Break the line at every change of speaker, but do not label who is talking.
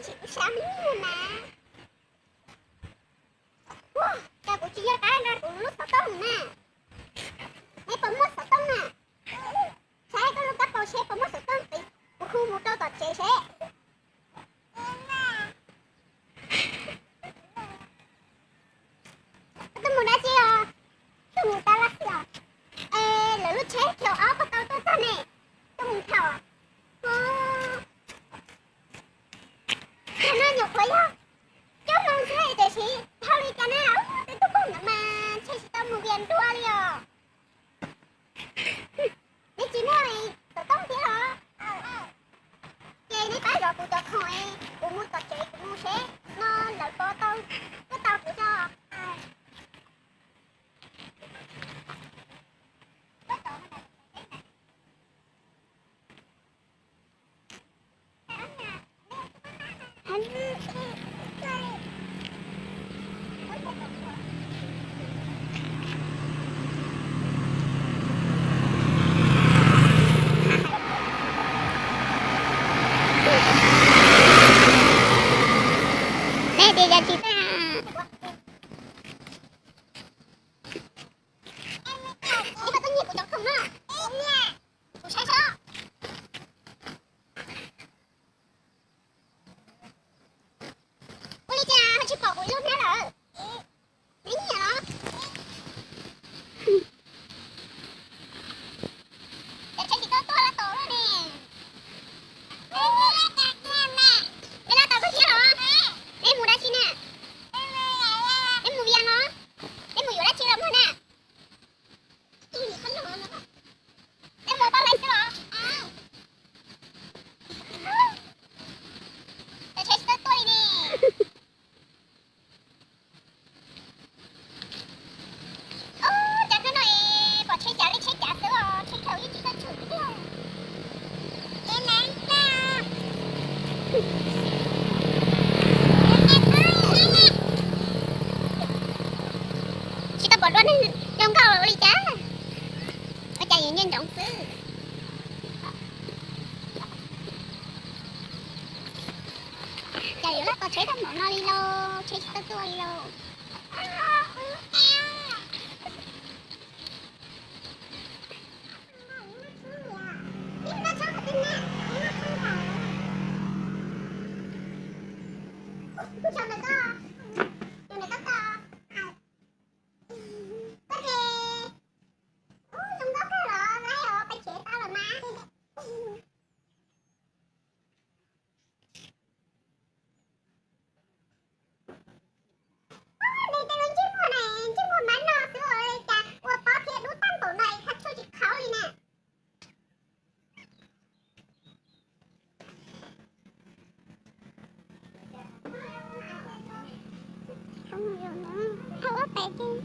chị cũng sáng luôn mà. Wow, cái của chị cái ra của lúc tông nè. Mấy phần mất tông nè. Saya có lúc cấp xe phần mất tông thì của khu một tàu chế xe. Tôi muốn đá chị à? Tôi muốn ta lắc à? Ê, là lúc chết kiểu áo có tàu tôi nè. Tôi muốn theo à? Nó nhục vậy á. Cháu mong thế để chị theo đi cái nào. Tôi không mà chị tao một viên đua đi à. Để chị nói tao tông thế hả? Chị này phải rồi của tao hỏi. Của mua tao chế của mua xe. Nó là có tao. Cái tao của cho. Nè đi ra chị ta. Đi vào tất nhiên của cháu không đó. Của sai sao? Ôi đi cha, chị bỏ của lúc nè rồi. Đấy nhỉ đó. Để cho chị to là tổ rồi nè. Đây là tao có chị hả? Em mua đá chị nè. Em mua viên nó. Em mua đá chị lắm thôi nè. Chị gì khấn nữa nữa. Em mua bao lấy chứ hả? Để cho chị tôi nè. Ô, chắc nó nói bỏ chơi trả đi chơi trả sữa rồi. Chơi thầu với chị ta chửi đi rồi. Em nè. Chị ta bỏ luôn đi. Không cao rồi đi chá. Nó chạy nhìn nhân trọng sư. Chạy lát có chế thằng bỏ nó đi lô. Chế ta tua đi lô. Không hiểu nữa. Không có phải chứ.